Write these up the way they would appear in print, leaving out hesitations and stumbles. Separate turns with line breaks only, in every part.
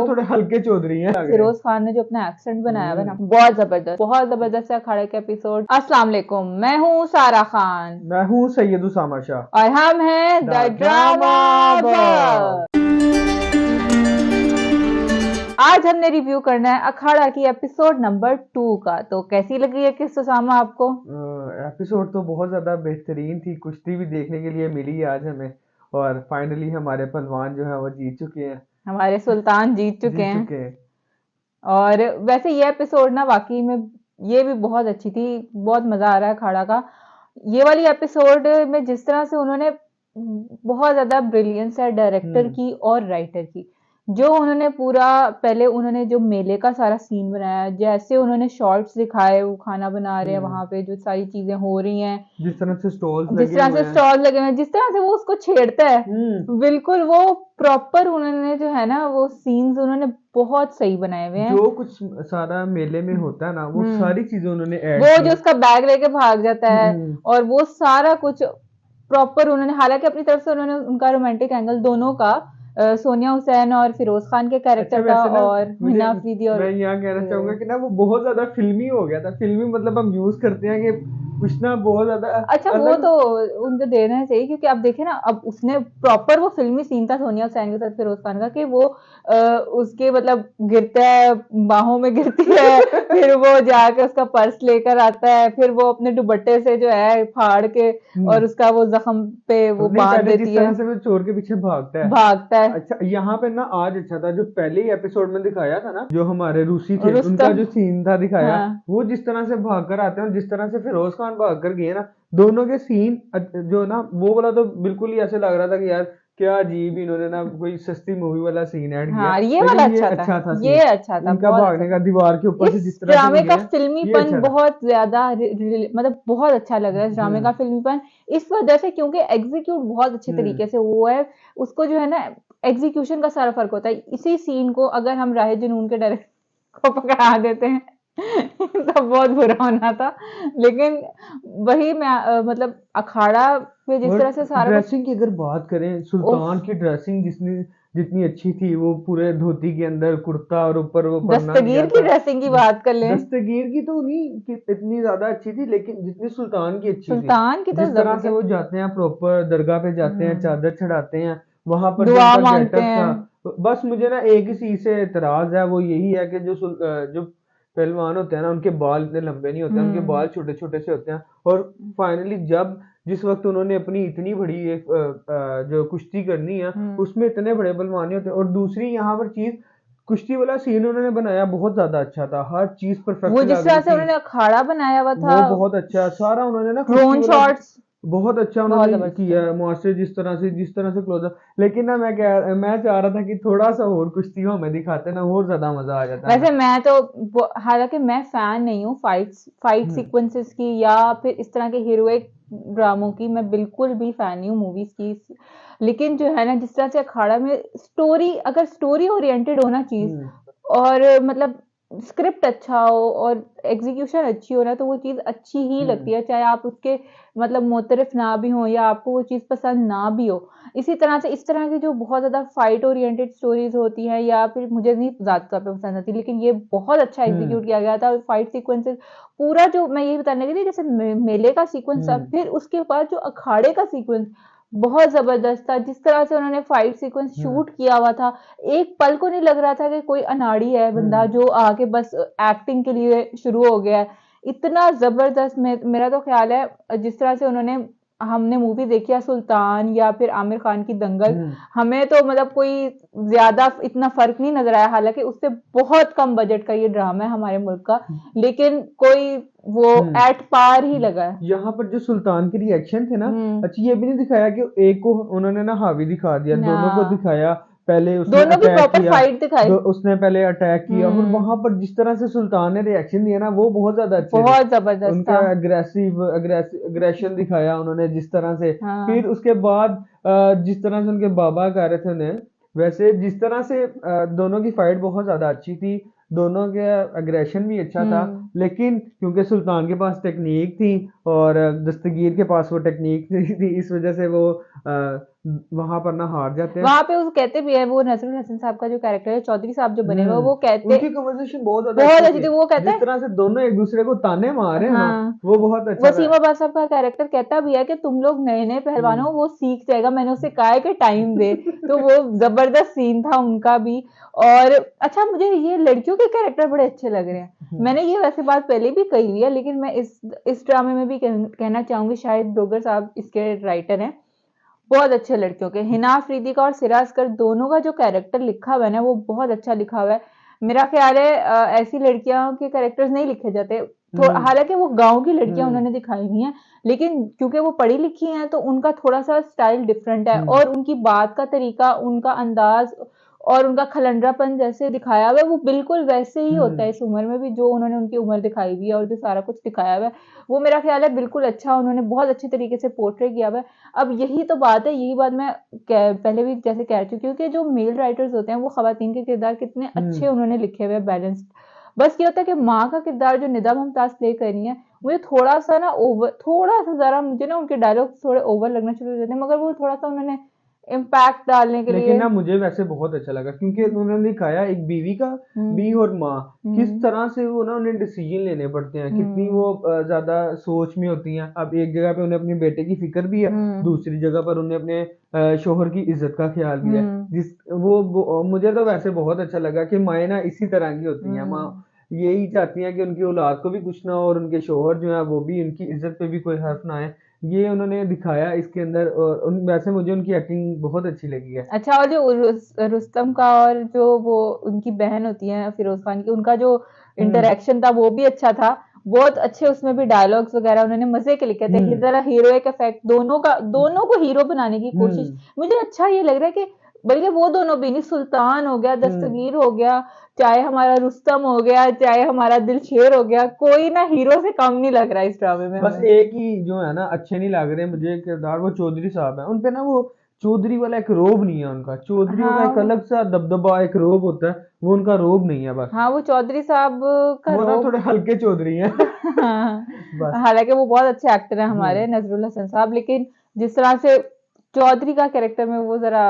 थोड़े हल्के चौधरी हैं।
फिरोज खान ने जो अपना एक्सेंट बनाया हुआ ना, बहुत जबरदस्त है अखाड़े का एपिसोड। अस्सलाम वालेकुम, मैं हूँ सारा खान,
मैं हूँ सैयद उसामा शाह
और हम हैं द ड्रामा बग। आज हमने रिव्यू करना है अखाड़ा की एपिसोड नंबर 2 का। तो कैसी लगी है किस उसामा आपको?
एपिसोड तो बहुत ज्यादा बेहतरीन थी, कुश्ती भी देखने के लिए मिली आज हमें, और फाइनली हमारे पहलवान जो है वो जीत चुके हैं।
हमारे सुल्तान जीत चुके
जीत
हैं।
चुके हैं।
और वैसे ये एपिसोड ना वाकई में ये भी बहुत अच्छी थी, बहुत मजा आ रहा है अखाड़ा का। ये वाली एपिसोड में जिस तरह से उन्होंने बहुत ज्यादा ब्रिलियंस है डायरेक्टर की और राइटर की, जो उन्होंने पूरा पहले उन्होंने जो मेले का सारा सीन बनाया, जैसे उन्होंने शॉर्ट्स दिखाए, वो खाना बना रहे हैं वहां पे, जो सारी चीजें हो रही हैं,
जिस तरह से स्टॉल्स
जिस
लगे
तरह
हुए
से
हैं।
स्टॉल लगे हुए हैं, जिस तरह से वो उसको छेड़ता है, बिल्कुल वो प्रॉपर उन्होंने जो है ना वो सीन्स उन्होंने बहुत सही बनाए हुए हैं।
जो कुछ सारा मेले में होता है ना, वो सारी चीजें उन्होंने ऐड
वो
की।
जो उसका बैग लेके भाग जाता है और वो सारा कुछ प्रॉपर उन्होंने, हालांकि अपनी तरफ से उन्होंने उनका रोमांटिक एंगल दोनों का, सोनिया हुसैन और फिरोज खान के कैरेक्टर का,
वैसे ना
और
मुझे
हिना अफरीदी और
मैं यहाँ कहना चाहूंगा कि ना वो बहुत ज्यादा फिल्मी हो गया था। फिल्मी मतलब हम यूज करते हैं कि कुछ ना बहुत ज्यादा
अच्छा वो
अलग।
तो उनको देना चाहिए, क्योंकि अब देखे ना, अब उसने प्रॉपर वो फिल्मी सीन था सोनिया हुसैन के साथ फिरोज खान का, कि वो उसके मतलब गिरता है, बाहों में गिरती है, फिर वो जाके उसका पर्स लेकर आता है, फिर वो अपने दुपट्टे से जो है फाड़ के और उसका वो जख्म पे वो
नहीं,
बांध
पहले जिस
देती है,
तरह से वो चोर के पीछे भागता है। अच्छा, यहाँ पे ना आज अच्छा था, जो पहले ही एपिसोड में दिखाया था ना, जो हमारे रूसी थे उनका जो सीन था दिखाया,
हाँ।
वो जिस तरह से भाग कर आते हैं और जिस तरह से फिरोज खान भाग कर गए ना, दोनों के सीन जो ना, वो वाला तो बिल्कुल ही ऐसे लग रहा था कि यार क्या अजीब इन्होंने ना कोई सस्ती मूवी वाला सीन ऐड किया।
हाँ, ये वाला
लेकिन ये
अच्छा था,
सीन,
ये अच्छा था,
इनका
बहुत अच्छा
भागने का
था।
दीवार के ऊपर से
इस
जिस तरह से वो
ड्रामे का
गए, ये
फिल्मीपन
अच्छा था।
बहुत ज्यादा मतलब बहुत अच्छा लग रहा है इस ड्रामे का फिल्मीपन, इस वजह से क्योंकि एग्जीक्यूट बहुत अच्छे तरीके से हुआ है। उसको जो है ना, एग्जीक्यूशन का सारा फर्क होता है। इसी सीन को अगर हम राहे जुनून के डायरेक्टर को पकड़ा देते हैं तो बहुत बुरा होना था। लेकिन वही मैं मतलब अखाड़ा पे जिस
और
तरह से सारा कुछ,
ड्रेसिंग की अगर बात करें, सुल्तान की ड्रेसिंग जितनी जितनी अच्छी थी, वो पूरे धोती के अंदर कुर्ता और ऊपर वो पन्ना दिया
दस्तगीर की
था।
ड्रेसिंग की बात कर लें,
दस्तगीर की तो नहीं कि इतनी ज्यादा अच्छी थी, लेकिन जितनी सुल्तान की अच्छी थी।
सुल्तान की तो
जिस तरह से वो जाते हैं प्रॉपर दरगाह पे जाते हैं, चादर चढ़ाते हैं, वहां पर जो
दुआ
उनका
मांगते
गेटअप
हैं।
था। बस मुझे ना एक ही चीज से एतराज है, वो यही है कि जो पहलवान होते हैं ना, उनके बाल इतने लंबे नहीं होते, उनके बाल छोटे छोटे से होते हैं। और फाइनली जब जिस वक्त उन्होंने अपनी इतनी बड़ी एक जो कुश्ती करनी है, उसमें इतने बड़े पहलवान नहीं होते। और दूसरी यहाँ पर चीज, कुश्ती वाला सीन उन्होंने बनाया बहुत ज्यादा अच्छा था, हर चीज परफेक्ट
वो जिस
लग
तरह
रही
से
थी।
उन्होंने अखाड़ा बनाया हुआ था,
वो बहुत अच्छा सारा उन्होंने ना कुश्ती
ड्रोन
वाला
शॉट्स
बहुत अच्छा
बहुत
उन्होंने
जबरदस्त
किया
है।
है, मुआसे जिस तरह से क्लोजअप। लेकिन ना मैं चाह रहा था कि थोड़ा सा और कुश्तियों में दिखाते ना, और ज्यादा मजा आ जाता
वैसे
हमें।
मैं तो हालांकि मैं फैन नहीं हूँ फाइट सीक्वेंसेस की, या फिर इस तरह के हीरोइक ड्रामों की, मैं बिल्कुल भी फैन नहीं हूँ मूवीज की। लेकिन जो है ना, जिस तरह से अखाड़ा में स्टोरी, अगर स्टोरी ओरिएंटेड हो ना चीज, और मतलब स्क्रिप्ट अच्छा हो और एग्जीक्यूशन अच्छी हो ना, तो वो चीज अच्छी ही लगती है, चाहे आप उसके मतलब मोतरफ ना भी हो या आपको वो चीज पसंद ना भी हो। इसी तरह से इस तरह की जो बहुत ज्यादा फाइट ओरिएंटेड स्टोरीज होती हैं, या फिर मुझे नहीं ज्यादा तौर पे पसंद आती, लेकिन ये बहुत अच्छा एग्जीक्यूट किया गया था। फाइट सीक्वेंसेस पूरा, जो मैं यही बताने लगी थी, जैसे मेले का सीक्वेंस था, फिर उसके बाद जो अखाड़े का सीक्वेंस बहुत जबरदस्त था। जिस तरह से उन्होंने फाइट सीक्वेंस शूट किया हुआ था, एक पल को नहीं लग रहा था कि कोई अनाड़ी है बंदा जो आके बस एक्टिंग के लिए शुरू हो गया है। इतना जबरदस्त, मेरा तो ख्याल है जिस तरह से उन्होंने, हमने मूवी देखी है सुल्तान या फिर आमिर खान की दंगल, हमें तो मतलब कोई ज्यादा इतना फर्क नहीं नजर आया, हालांकि उससे बहुत कम बजट का ये ड्रामा है हमारे मुल्क का, लेकिन कोई वो एट पार ही लगा है।
यहाँ पर जो सुल्तान के रिएक्शन थे ना, अच्छा ये भी नहीं दिखाया कि एक को उन्होंने ना हावी दिखा दिया, दोनों को दिखाया। पहले उसने
दोनों की
अटैक
प्रॉपर
किया,
फाइट दिखाई,
उसने पहले अटैक किया, और वहां पर जिस तरह से सुल्तान ने रिएक्शन दिया ना, वो बहुत ज्यादा अच्छे थे।
बहुत जबरदस्त
उनका
था।
अग्रेशन दिखाया उन्होंने जिस तरह से।
हाँ।
फिर उसके बाद जिस तरह से उनके बाबा कह रहे थे उन्हें, वैसे जिस तरह से दोनों की फाइट बहुत ज्यादा अच्छी थी, दोनों का अग्रेशन भी अच्छा था। लेकिन क्योंकि सुल्तान के पास टेक्निक थी और दस्तगीर के पास वो टेक्निक नहीं थी, इस वजह से वो वहां पर ना हार जाते हैं।
वहां पे वो कहते भी है, वो नजरुल हसन साहब का जो कैरेक्टर है, चौधरी साहब जो बने हुए हैं, वो कहते
उनकी कन्वर्सेशन बहुत ज्यादा
बहुत
अच्छी
अच्छी
थी।
थी। वो कहता
जिस
है,
तरह से दोनों एक दूसरे को ताने मार रहे हैं ना,
हाँ,
वो बहुत अच्छा था।
वसीम अब्बास साहब का कैरेक्टर कहता भी है कि तुम लोग नए नए पहलवान हो, वो सीख जाएगा, मैंने उसे कहा है कि टाइम दे। तो वो जबरदस्त सीन था उनका भी। और अच्छा, मुझे ये लड़कियों के कैरेक्टर बड़े अच्छे लग रहे हैं। मैंने ये वैसे बात पहले भी कही हुई है, लेकिन मैं इस ड्रामे में भी कहना चाहूंगी, शायद डोगर साहब इसके राइटर हैं। बहुत अच्छे लड़कियों के, हिना अफरीदी का और सिरा असगर दोनों का जो कैरेक्टर लिखा हुआ है ना, वो बहुत अच्छा लिखा हुआ है। मेरा ख्याल है ऐसी लड़कियों के कैरेक्टर्स नहीं लिखे जाते। हालांकि वो गांव की लड़कियां उन्होंने दिखाई हुई हैं, लेकिन क्योंकि वो पढ़ी लिखी हैं तो उनका थोड़ा सा स्टाइल डिफरेंट है, और उनकी बात का तरीका, उनका अंदाज और उनका खलंडरापन जैसे दिखाया हुआ है, वो बिल्कुल वैसे ही होता है इस उम्र में भी, जो उन्होंने उनकी उम्र दिखाई हुई है और जो सारा कुछ दिखाया हुआ है, वो मेरा ख्याल है बिल्कुल अच्छा उन्होंने बहुत अच्छे तरीके से पोर्ट्रे किया हुआ है। अब यही तो बात है, यही बात मैं पहले भी जैसे कह चुकी हूँ कि जो मेल राइटर्स होते हैं वो खवातीन के किरदार कितने अच्छे उन्होंने लिखे हुए, बैलेंस्ड। बस ये होता है कि माँ का किरदार जो निदा मुमताज प्ले कर रही है, मुझे थोड़ा सा ना ओवर, थोड़ा सा जरा मुझे ना उनके डायलॉग थोड़े ओवर लगना शुरू हो जाते हैं, मगर वो थोड़ा सा उन्होंने इम्पैक्ट डालने के
लेकिन
लिए।
ना मुझे वैसे बहुत अच्छा लगा, क्योंकि उन्होंने दिखाया एक बीवी का भी और माँ, किस तरह से वो ना उन्हें डिसीजन लेने पड़ते हैं, कितनी वो ज्यादा सोच में होती हैं। अब एक जगह पे उन्हें अपने बेटे की फिक्र भी है, दूसरी जगह पर उन्हें अपने शोहर की इज्जत का ख्याल भी है। जिस वो मुझे तो वैसे बहुत अच्छा लगा कि माएँ ना इसी तरह की होती हैं। माँ यही चाहती हैं कि उनकी औलाद को भी कुछ ना हो, और उनके शोहर जो है वो भी, उनकी इज्जत पे भी कोई हर्फ ना आए। ये उन्होंने दिखाया इसके अंदर, और वैसे मुझे उनकी एक्टिंग बहुत अच्छी लगी है।
अच्छा, और जो रुस्तम का और जो वो उनकी बहन होती है फिरोज खान की, उनका जो इंटरेक्शन था वो भी अच्छा था। बहुत अच्छे उसमें भी डायलॉग्स वगैरह उन्होंने मजे के लिखे थे, जरा हीरोइक इफेक्ट, दोनों को हीरो बनाने की कोशिश। मुझे अच्छा ये लग रहा है कि बल्कि वो दोनों भी नहीं, सुल्तान हो गया, दस्तगीर हो गया, चाहे हमारा रुस्तम हो गया, चाहे हमारा दिलशेर हो गया, कोई ना हीरो से कम नहीं लग रहा है इस ड्रामे में
बस
हमें।
एक ही जो है ना अच्छे नहीं लग रहे मुझे किरदार, वो चौधरी साहब है। उन पे ना वो चौधरी वाला एक रोब नहीं है उनका। चौधरियों का
हाँ,
एक अलग सा दबदबा, एक रोब होता है, वो उनका रोब नहीं है बस।
हाँ, वो चौधरी साहब का
वो ना
रोब।
थोड़े हल्के चौधरी हैं।
हाँ,
बस।
हालांकि वो बहुत अच्छे एक्टर हैं हमारे
हम्म
नजरुल हसन साहब, लेकिन जिस तरह से चौधरी का कैरेक्टर में वो जरा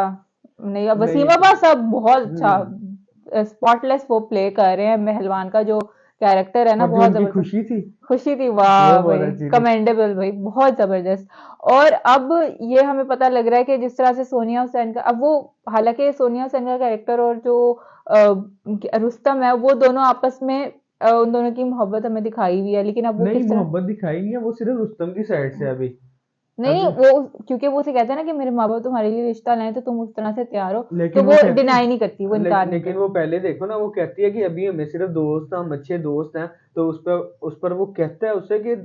नहीं। अब
नहीं।
वसीम अब्बास साहब बहुत
हम्म
अच्छा स्पॉटलेस वो प्ले कर रहे हैं, मेहलवान का जो कैरेक्टर है ना,
और जो
बहुत
उनकी
जबरदस्त।
खुशी थी,
खुशी थी,
वो
वाह
बहुत
भाई,
अच्छी थी।
कमेंडेबल भाई, बहुत जबरदस्त। और अब ये हमें पता लग रहा है कि जिस तरह से सोनिया हुसैन का, अब वो, हालांकि सोनिया हुसैन का कैरेक्टर और जो रुस्तम है, वो दोनों आपस में उन दोनों की मोहब्बत हमें दिखाई हुई है, लेकिन अब वो
नहीं,
किस तरह।
मोहब्बत दिखाई नहीं है, वो सिर्फ रुस्तम की साइड से है अभी।
नहीं,
अभी
वो क्योंकि वो उसे कहते हैं ना कि मेरे माँ बाप तुम्हारे लिए रिश्ता लाए, तो तुम उस तरह से तैयार हो, तो
लेकिन वो
वो
कहती
डिनाई नहीं करती, वो इनकार नहीं
लेकिन
करती।
वो पहले देखो ना, वो कहती है कि अभी हमें सिर्फ दोस्त हैं, हम अच्छे दोस्त हैं। तो उस पर वो कहता है उससे कि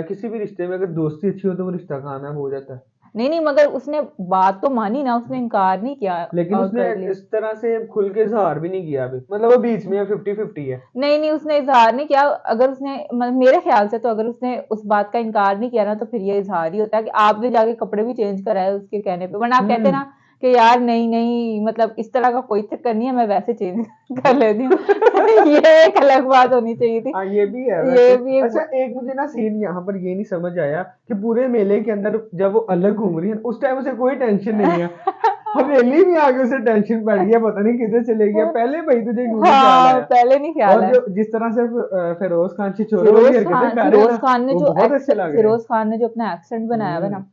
किसी भी रिश्ते में अगर दोस्ती अच्छी हो तो वो रिश्ता कामयाब हो जाता है।
नहीं नहीं, मगर उसने बात तो मानी ना, उसने इनकार नहीं किया
लेकिन उसने
आउटराइटली।
इस तरह से खुल के इजहार भी नहीं किया अभी, मतलब वो बीच में 50-50 है।
नहीं नहीं, उसने इजहार नहीं किया। अगर उसने मेरे ख्याल से तो अगर उसने उस बात का इनकार नहीं किया ना, तो फिर ये इजहार ही होता है कि आपने जाके कपड़े भी चेंज कराए उसके कहने पे, वरना आप कहते
हम्म
ना कि यार नहीं नहीं, मतलब इस तरह का कोई चक्कर नहीं है, मैं वैसे चेंज कर लेती हूँ। ये एक अलग बात होनी चाहिए थी।
हाँ, ये भी है
ये
वैसे।
भी एक।
अच्छा, एक मुझे ना सीन यहाँ पर ये नहीं समझ आया कि पूरे मेले के अंदर जब वो अलग घूम रही है उस टाइम उसे कोई टेंशन नहीं है। हवेली में आके उसे टेंशन पड़ गया, पता नहीं किधर चले गया। पहले भाई तुझे क्यों नहीं ख्याल
हाँ,
आया?
पहले नहीं ख्याल
और
है।
जो जिस तरह से फिरोज खान छिछोरे वाली हरकतें कर रहे हैं ना, वो बहुत अच्छे लग रहे हैं।
फिरोज खान ने जो अपना एक्सेंट बनाया हुआ है
हम्म
ना,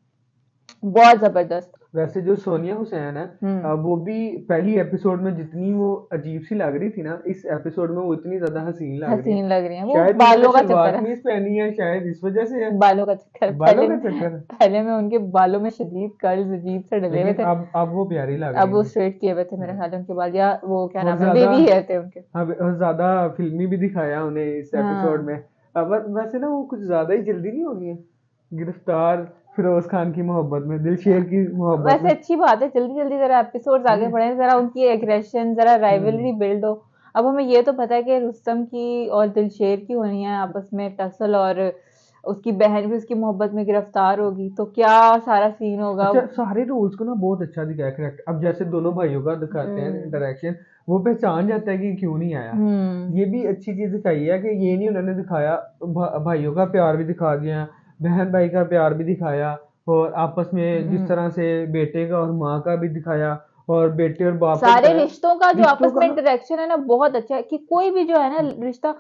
बहुत जबरदस्त।
वैसे जो सोनिया हुसैन है,
हम्म।
वो भी पहली एपिसोड में जितनी वो अजीब सी लग रही थी ना, इस एपिसोड में वो इतनी ज्यादा हसीन लग रही है।
हसीन लग रही है, वो
शायद उन्होंने
बालों का
सलवार
चक्कर है।
कमीज पहनी है, शायद इस वजह से है।
बालों का चक्कर,
बालों का चक्कर है।
पहले में उनके बालों में शदीद कर्ल्स अजीब से डले हुए
लेकिन
थे।
अब वो प्यारी लग
अब
रही
वो
है।
स्ट्रेट किए हुए थे मेरे ख्याल से उनके बाल, या वो क्या
और
नाम है,
ज्यादा,
बेबी हेयर थे उनके।
अब और ज्यादा फिल्मी भी दिखाया उन्हें इस एपिसोड
हाँ,
में। अब वैसे ना वो कुछ ज्यादा ही जल्दी नहीं हो गई है गिरफ्तार फिरोज खान की मोहब्बत में, दिलशेर की मोहब्बत
वैसे
में।
अच्छी बात है, जल्दी जल्दी जरा एपिसोड्स आगे
हम्म
बढ़े, जरा उनकी एग्रेशन, जरा
हम्म
राइवलरी बिल्ड हो। अब हमें ये तो पता है कि रुस्तम की और दिलशेर की होनी है आपस में टसल, और उसकी बहन भी उसकी मोहब्बत में गिरफ्तार होगी, तो क्या सारा सीन होगा।
अच्छा, सारे रोल्स को ना बहुत अच्छा दिखाया करेक्ट। अब जैसे दोनों भाइयों का दिखाते हैं
हम्म।
इंटरेक्शन, वो पहचान जाता है कि क्यों नहीं आया।
हम्म।
ये भी अच्छी चीज दिखाई है कि ये नहीं उन्होंने दिखाया, भाइयों का प्यार भी दिखा दिया, बहन भाई का प्यार भी दिखाया, और आपस में जिस तरह से बेटे का और माँ का भी दिखाया और बेटे और बाप का
सारे
दिखाया,
रिश्तों का जो
रिश्तों
आपस
का
में
ना।
इंटरेक्शन है ना बहुत अच्छा है कि कोई भी जो है ना रिश्ता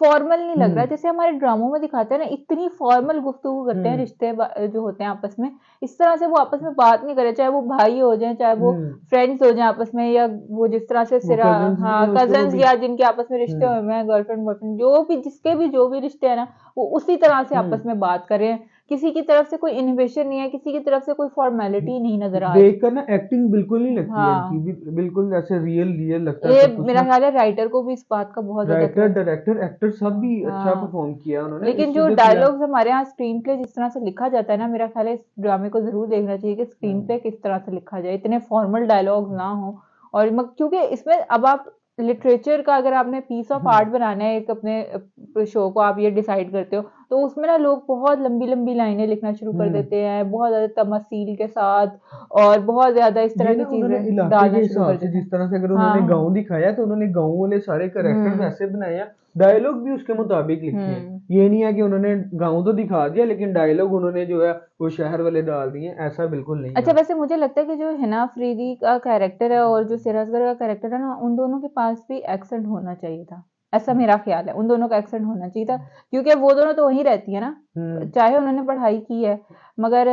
फॉर्मल नहीं लग रहा है।
हम्म
जैसे हमारे ड्रामों में दिखाते हैं ना इतनी फॉर्मल गुफ्तगू करते हैं
हम्म
रिश्ते जो होते हैं आपस में, इस तरह से वो आपस में बात नहीं करे, चाहे वो भाई हो जाए, चाहे वो
हम्म
फ्रेंड्स हो जाए आपस में, या वो जिस तरह से
वो
सिरा,
कजन्स भी
हाँ
हैं उसके, वो
कजन्स,
भी।
या जिनके आपस में रिश्ते
हम्म
हुए हैं, गर्लफ्रेंड बॉयफ्रेंड, जो भी जिसके भी जो भी रिश्ते हैं ना, वो उसी तरह से आपस
हम्म
में बात करें। किसी की तरफ से कोई इन्हिबिशन नहीं है, किसी की तरफ से कोई फॉर्मेलिटी नहीं नजर आ रही।
देखकर ना एक्टिंग बिल्कुल नहीं लगती है इनकी,
हाँ,
बिल्कुल ऐसे रियल रियल लगता है
ये
सब कुछ
मेरा
ना।
ख्याल है राइटर को भी इस बात का बहुत ज्यादा
राइटर,
क्रेडिट।
डायरेक्टर, एक्टर सब भी अच्छा
हाँ,
परफॉर्म किया उन्होंने
लेकिन
इस
जो
जो फिल्म।
डायलॉग्स हमारे यहाँ स्क्रीन प्ले जिस तरह से लिखा जाता है ना, मेरा ख्याल है इस ड्रामे को जरूर देखना चाहिए कि स्क्रीन
हम्म
प्ले किस तरह से लिखा जाए, इतने फॉर्मल डायलॉग्स ना हो। और क्योंकि इसमें अब आप लिटरेचर का अगर आपने पीस ऑफ आर्ट
हम्म
बनाना है एक अपने शो को, आप ये डिसाइड करते हो, तो उसमें ना लोग बहुत लंबी लंबी लाइनें लिखना शुरू कर
हम्म
देते हैं बहुत ज्यादा तमसील के साथ, और बहुत ज्यादा इस तरह
ये
की
ना उन्होंने
चीजें
इलाके के
डालना शुरू
हिसाब
कर
से,
देते
जिस
हैं।
तरह से अगर
हाँ
उन्होंने
हाँ।
गांव दिखाया तो उन्होंने गांव वाले सारे कैरेक्टर
हम्म
वैसे बनाए हैं, डायलॉग भी उसके मुताबिक लिखे हैं।
हम्म।
ये नहीं है कि उन्होंने गांव तो दिखा दिया लेकिन डायलॉग उन्होंने जो है वो शहर वाले डाल दिए, ऐसा बिल्कुल नहीं
अच्छा,
है।
वैसे मुझे लगता है कि जो हिना अफरीदी का कैरेक्टर है और जो सिराजगढ़ का कैरेक्टर है ना, उन दोनों के पास भी एक्सेंट होना चाहिए था। ऐसा मेरा ख्याल है, उन दोनों का एक्सेंट होना चाहिए था, क्योंकि वो दोनों तो वहीं रहती है ना,
हम्म
चाहे उन्होंने पढ़ाई की है, मगर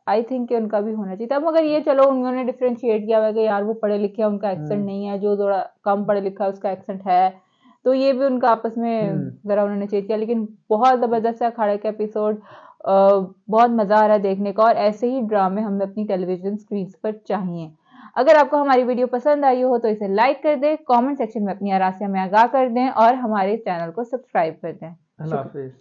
आई थिंक कि उनका भी होना चाहिए था। मगर ये चलो उन्होंने डिफरेंशिएट किया हुआ है कि यार वो पढ़े लिखे हैं, उनका एक्सेंट
हम्म
नहीं है, जो थोड़ा कम पढ़े लिखा है उसका एक्सेंट है, तो ये भी उनका आपस में
हम्म
जरा उन्होंने चेंज किया। लेकिन बहुत जबरदस्त है अखाड़े का एपिसोड, बहुत मजा आ रहा है देखने का, और ऐसे ही ड्रामे हमें अपनी टेलीविजन स्क्रीन पर चाहिए। अगर आपको हमारी वीडियो पसंद आई हो तो इसे लाइक कर दें, कमेंट सेक्शन में अपनी आरासिया में आगाह कर दें, और हमारे चैनल को सब्सक्राइब कर दें।
अल्लाह
शुक्रिया।
हाफिज।